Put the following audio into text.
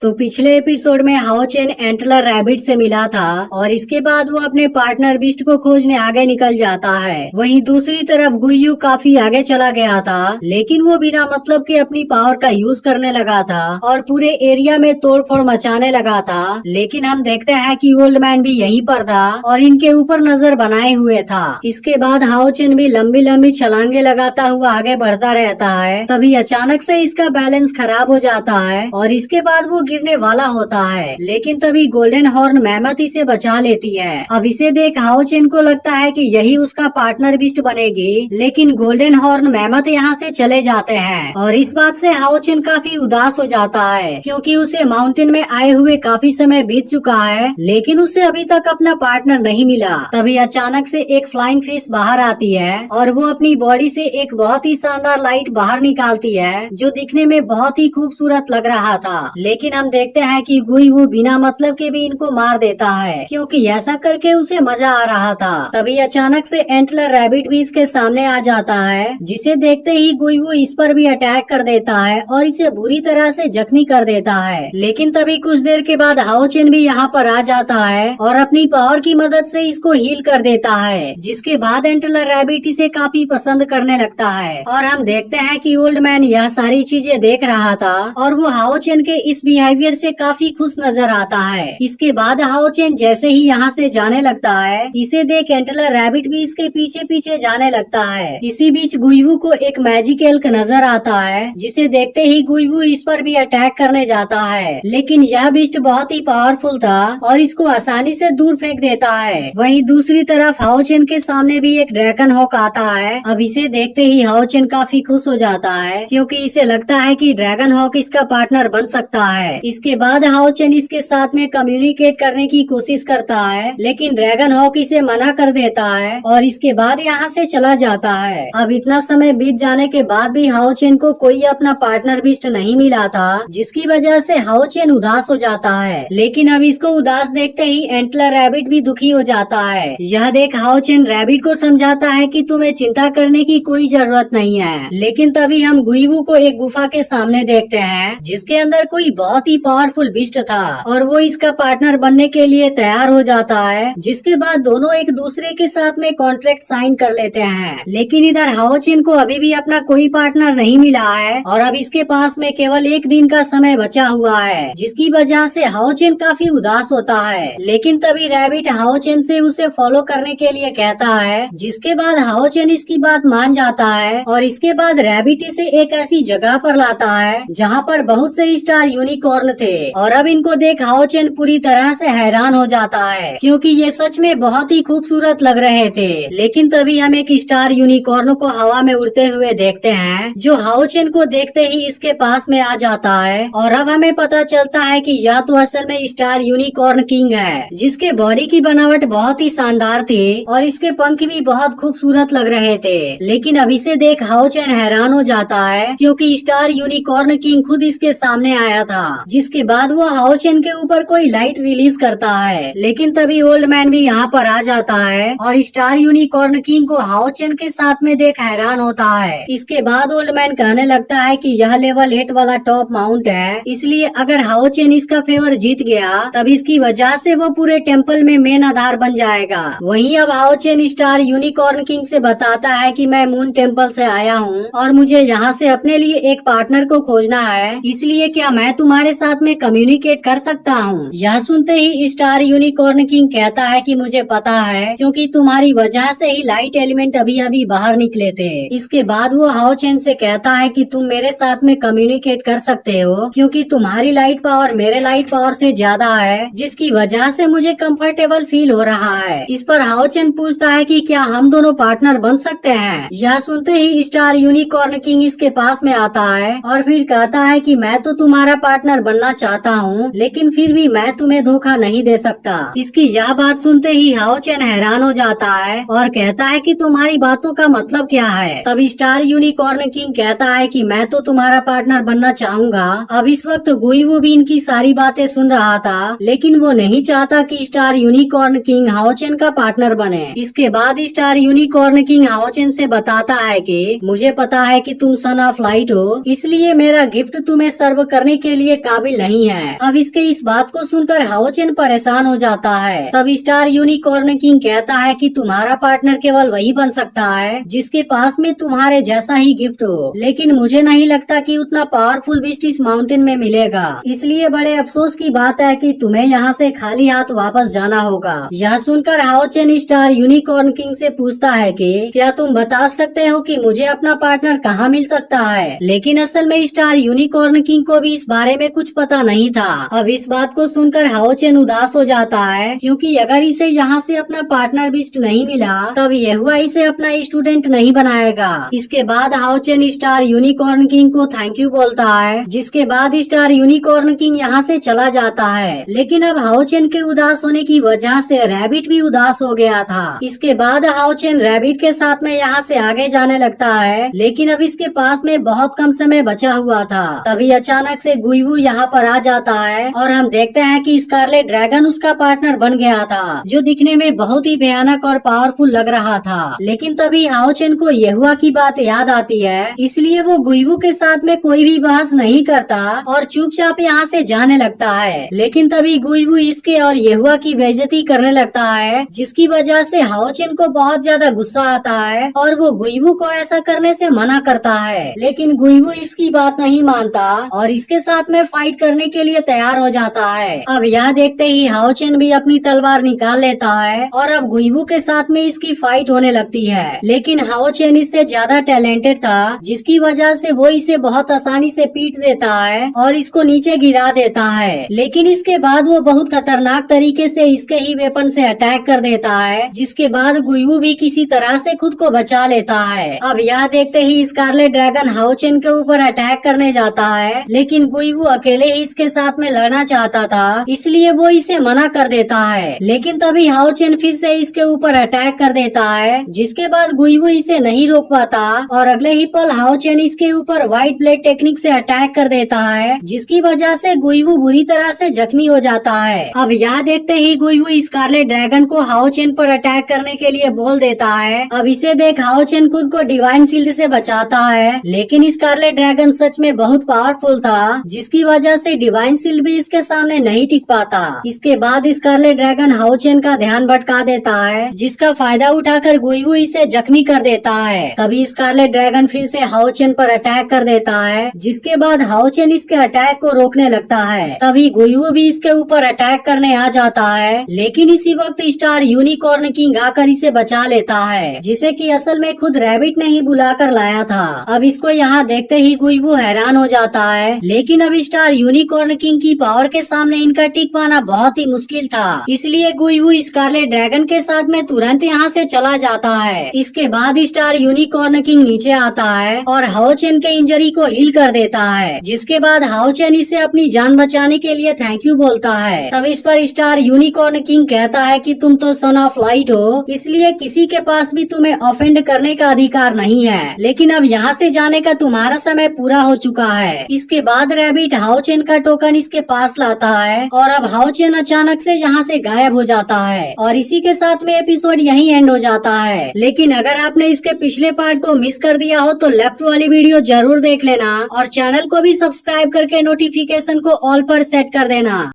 तो पिछले एपिसोड में हाओ चेन एंटलर रैबिट से मिला था और इसके बाद वो अपने पार्टनर बीस्ट को खोजने आगे निकल जाता है। वहीं दूसरी तरफ गुयू काफी आगे चला गया था, लेकिन वो बिना मतलब के अपनी पावर का यूज करने लगा था और पूरे एरिया में तोड़फोड़ मचाने लगा था। लेकिन हम देखते हैं कि ओल्ड मैन भी यहीं पर था और इनके ऊपर नजर बनाए हुए था। इसके बाद हाओ चेन भी लंबी लंबी छलांगे लगाता हुआ आगे बढ़ता रहता है। तभी अचानक से इसका बैलेंस खराब हो जाता है और इसके बाद वो गिरने वाला होता है, लेकिन तभी गोल्डन हॉर्न मैमथ इसे बचा लेती है। अब इसे देख हाओ चेन को लगता है कि यही उसका पार्टनर बीस्ट बनेगी, लेकिन गोल्डन हॉर्न मैमथ यहाँ से चले जाते हैं और इस बात से हाओ चेन काफी उदास हो जाता है, क्योंकि उसे माउंटेन में आए हुए काफी समय बीत चुका है, लेकिन उसे अभी तक अपना पार्टनर नहीं मिला। तभी अचानक से एक फ्लाइंग फिश बाहर आती है और वो अपनी बॉडी से एक बहुत ही शानदार लाइट बाहर निकालती है, जो दिखने में बहुत ही खूबसूरत लग रहा था। लेकिन हम देखते हैं कि गुयू बिना मतलब के भी इनको मार देता है, क्योंकि ऐसा करके उसे मजा आ रहा था। तभी अचानक से एंटलर रैबिट भी इसके सामने आ जाता है, जिसे देखते ही गुयू इस पर भी अटैक कर देता है और इसे बुरी तरह से जख्मी कर देता है। लेकिन तभी कुछ देर के बाद हाओ चेन भी यहाँ पर आ जाता है और अपनी पावर की मदद से इसको हील कर देता है, जिसके बाद एंटलर रैबिट इसे काफी पसंद करने लगता है। और हम देखते हैं कि ओल्ड मैन यह सारी चीजें देख रहा था और वो हाओ चेन के इस बिहेवियर से काफी खुश नजर आता है। इसके बाद हाओ चेन जैसे ही यहाँ से जाने लगता है, इसे देख एंटलर रैबिट भी इसके पीछे पीछे जाने लगता है। इसी बीच गुयू को एक मैजिक एल्क नजर आता है, जिसे देखते ही गुयू इस पर भी अटैक करने जाता है, लेकिन यह बीस्ट बहुत ही पावरफुल था और इसको आसानी से दूर फेंक देता है। वहीं दूसरी तरफ हाओ चेन के सामने भी एक ड्रैगन हॉक आता है। अब इसे देखते ही हाओ चेन काफी खुश हो जाता है, क्योंकि इसे लगता है कि ड्रैगन हॉक इसका पार्टनर बन सकता है। इसके बाद हाओ चेन इसके साथ में कम्युनिकेट करने की कोशिश करता है, लेकिन ड्रैगन हॉक इसे मना कर देता है और इसके बाद यहाँ से चला जाता है। अब इतना समय बीत जाने के बाद भी हाओ चेन को कोई अपना पार्टनर बीस्ट नहीं मिला था, जिसकी वजह से हाओ चेन उदास हो जाता है। लेकिन अब इसको उदास देखते ही एंटलर रैबिट भी दुखी हो जाता है। यह देख हाओ चेन रैबिट को समझाता है कि तुम्हें चिंता करने की कोई जरूरत नहीं है। लेकिन तभी हम गुयू को एक गुफा के सामने देखते हैं, जिसके अंदर कोई बहुत ही पावरफुल बीस्ट था और वो इसका पार्टनर बनने के लिए तैयार हो जाता है। जिसके बाद दोनों एक दूसरे के साथ में कॉन्ट्रैक्ट साइन कर लेते हैं। लेकिन इधर हाओ चेन को अभी भी अपना कोई पार्टनर नहीं मिला है और अब इसके पास में केवल एक दिन का समय बचा हुआ है, जिसकी वजह से हाओ चेन काफी उदास होता है। लेकिन तभी रैबिट हाओ चेन से उसे फॉलो करने के लिए कहता है, जिसके बाद हाओ चेन इसकी बात मान जाता है और इसके बाद रैबिट इसे एक ऐसी जगह पर लाता है जहाँ पर बहुत से स्टार यूनिकॉर्न थे। और अब इनको देख हाओ चेन पूरी तरह से हैरान हो जाता है, क्योंकि ये सच में बहुत ही खूबसूरत लग रहे थे। लेकिन तभी हम एक स्टार यूनिकॉर्न को हवा में उड़ते हुए देखते हैं, जो हाओ चेन को देखते ही इसके पास में आ जाता है। और अब हमें पता चलता है कि यह तो असल में स्टार यूनिकॉर्न किंग है, जिसके बॉडी की बनावट बहुत ही शानदार थी और इसके पंख भी बहुत खूबसूरत लग रहे थे। लेकिन अभी से देख हाओ चेन हैरान हो जाता है, क्योंकि स्टार यूनिकॉर्न किंग खुद इसके सामने आया था। जिसके बाद वो हाओ चेन के ऊपर कोई लाइट रिलीज करता है। लेकिन तभी ओल्ड मैन भी यहाँ पर आ जाता है और स्टार यूनिकॉर्न किंग को हाओ चेन के साथ में देख हैरान होता है। इसके बाद ओल्ड मैन कहने लगता है कि यह लेवल 8 वाला टॉप माउंट है, इसलिए अगर हाओ चेन इसका फेवर जीत गया तब इसकी वजह से वो पूरे टेम्पल में मेन आधार बन जाएगा। वहीं अब हाओ चेन स्टार यूनिकॉर्न किंग से बताता है कि मैं मून टेम्पल से आया हूँ और मुझे यहाँ से अपने लिए एक पार्टनर को खोजना है, इसलिए क्या मैं तुम्हारे साथ में कम्युनिकेट कर सकता हूँ। यह सुनते ही स्टार यूनिकॉर्न किंग कहता है कि मुझे पता है, क्योंकि तुम्हारी वजह से ही लाइट एलिमेंट अभी अभी बाहर निकले थे। इसके बाद वो हाओ चेन से कहता है कि तुम मेरे साथ में कम्युनिकेट कर सकते हो, क्योंकि तुम्हारी लाइट पावर मेरे लाइट पावर से ज्यादा है, जिसकी वजह से मुझे कंफर्टेबल फील हो रहा है। इस पर हाओ चेन पूछता है कि क्या हम दोनों पार्टनर बन सकते हैं। यह सुनते ही स्टार यूनिकॉर्न किंग इसके पास में आता है और फिर कहता है कि मैं तो तुम्हारा पार्टनर बनना चाहता हूँ, लेकिन फिर भी मैं तुम्हें धोखा नहीं दे सकता। इसकी यह बात सुनते ही हाओ चेन हैरान हो जाता है और कहता है कि तुम्हारी बातों का मतलब क्या है। तब स्टार यूनिकॉर्न किंग कहता है कि मैं तो तुम्हारा पार्टनर बनना चाहूंगा। अब इस वक्त गुयू भी इनकी सारी बातें सुन रहा था, लेकिन वो नहीं चाहता कि स्टार यूनिकॉर्न किंग हाओ चेन का पार्टनर बने। इसके बाद स्टार यूनिकॉर्न किंग हाओ चेन से बताता है कि मुझे पता है कि तुम सन ऑफ लाइट हो, इसलिए मेरा गिफ्ट तुम्हें सर्व करने के लिए काबिल नहीं है। अब इसके इस बात को सुनकर हाओ चेन परेशान हो जाता है। तब स्टार यूनिकॉर्न किंग कहता है कि तुम्हारा पार्टनर केवल वही बन सकता है जिसके पास में तुम्हारे जैसा ही गिफ्ट हो, लेकिन मुझे नहीं लगता कि उतना पावरफुल बीस्ट इस माउंटेन में मिलेगा। इसलिए बड़े अफसोस की बात है कि तुम्हें यहाँ से खाली हाथ वापस जाना होगा। यह सुनकर हाओ चेन स्टार यूनिकॉर्न किंग से पूछता है कि क्या तुम बता सकते हो कि मुझे अपना पार्टनर कहाँ मिल सकता है, लेकिन असल में स्टार यूनिकॉर्न किंग को भी इस बारे में कुछ पता नहीं था। अब इस बात को सुनकर हाओ चेन उदास हो जाता है, क्योंकि अगर इसे यहाँ से अपना पार्टनर बीस्ट नहीं मिला तब येहुआ इसे अपना स्टूडेंट नहीं बनाएगा। इसके बाद हाओ चेन स्टार यूनिकॉर्न किंग को थैंक यू बोलता है, जिसके बाद स्टार यूनिकॉर्न किंग यहाँ से चला जाता है। लेकिन अब हाओ चेन के उदास होने की वजह से रैबिट भी उदास हो गया था। इसके बाद हाओ चेन रैबिट के साथ में यहाँ से आगे जाने लगता है, लेकिन अब इसके पास में बहुत कम समय बचा हुआ था। तभी अचानक से गुइवू यहाँ पर आ जाता है और हम देखते हैं कि स्कारलेट ड्रैगन उसका पार्टनर बन गया था, जो दिखने में बहुत ही भयानक और पावरफुल लग रहा था। लेकिन तभी हाओ चेन को येहुआ की बात याद आती है, इसलिए वो गुइवू के साथ में कोई भी बहस नहीं करता और चुपचाप यहाँ से जाने लगता है। लेकिन तभी गुइवू इसके और येहुआ की बेइज्जती करने लगता है, जिसकी वजह से हाओ चेन को बहुत ज्यादा गुस्सा आता है और वो गुइवू को ऐसा करने से मना करता है। लेकिन गुइवू इसकी बात नहीं मानता और इसके साथ में फाइट करने के लिए तैयार हो जाता है। अब यह देखते ही हाओ चेन भी अपनी तलवार निकाल लेता है और अब गुइवू के साथ में इसकी फाइट होने लगती है। लेकिन हाओ चेन इससे ज्यादा टैलेंटेड था, जिसकी वजह से वो इसे बहुत आसानी से पीट देता है और इसको नीचे गिरा देता है। लेकिन इसके बाद वो बहुत खतरनाक तरीके से इसके ही वेपन से अटैक कर देता है, जिसके बाद गुइवू भी किसी तरह से खुद को बचा लेता है। अब यह देखते ही स्कारलेट ड्रैगन हाओ चेन के ऊपर अटैक करने जाता है, लेकिन गुइवू अकेले ही इसके साथ में लड़ना चाहता था, इसलिए वो इसे मना कर देता है। लेकिन तभी हाओ चेन फिर से इसके ऊपर अटैक कर देता है, जिसके बाद गुइवू इसे नहीं रोक पाता और अगले ही पल हाओ चेन इसके ऊपर व्हाइट ब्लेड टेक्निक से अटैक कर देता है, जिसकी वजह से गुइवू बुरी तरह से जख्मी हो जाता है। अब यह देखते ही गुइवू स्कारलेट ड्रैगन को हाओ चेन पर अटैक करने के लिए बोल देता है। अब इसे देख हाओ चेन खुद को डिवाइन शील्ड से बचाता है, लेकिन स्कारलेट ड्रैगन सच में बहुत पावरफुल था, जिसकी वजह से डिवाइन शील्ड भी इसके सामने नहीं टिक पाता। इसके बाद स्कारलेट ड्रैगन हाओ चेन का ध्यान भटका देता है, जिसका फायदा उठाकर गुइवू इसे जख्मी कर देता है। तभी स्कारलेट ड्रैगन फिर से हाओ चेन पर अटैक कर देता है, जिसके बाद हाओ चेन इसके अटैक को रोकने लगता है। तभी गुइवू भी इसके ऊपर अटैक करने आ जाता है, लेकिन इसी वक्त स्टार यूनिकॉर्न किंग आकर इसे बचा लेता है, जिसे कि असल में खुद रैबिट ने ही बुलाकर लाया था। अब इसको यहाँ देखते ही गुइवू हैरान हो जाता है, लेकिन अब स्टार यूनिकॉर्न किंग की पावर के सामने इनका टिक पाना बहुत ही मुश्किल था, इसलिए गुइवू स्कारलेट ड्रैगन के साथ में तुरंत यहाँ से चला जाता है। इसके बाद स्टार यूनिकॉर्न किंग नीचे आता है और हाओ चेन के इंजरी को हील कर देता है, जिसके बाद हाओ चेन इसे अपनी जान बचाने के लिए थैंक यू बोलता है। तब इस पर स्टार यूनिकॉर्न किंग कहता है कि तुम तो सन ऑफ लाइट हो, इसलिए किसी के पास भी तुम्हें ऑफेंड करने का अधिकार नहीं है, लेकिन अब यहाँ से जाने का तुम्हारा समय पूरा हो चुका है। इसके बाद रैबिट हाओ चेन का टोकन इसके पास लाता है और अब हाओ चेन अचानक से यहाँ से गायब हो जाता है और इसी के साथ में एपिसोड यहीं एंड हो जाता है। लेकिन अगर आपने इसके पिछले पार्ट को मिस कर दिया हो तो लेफ्ट वाली वीडियो जरूर देख लेना और चैनल को भी सब्सक्राइब करके नोटिफिकेशन को ऑल पर सेट कर देना।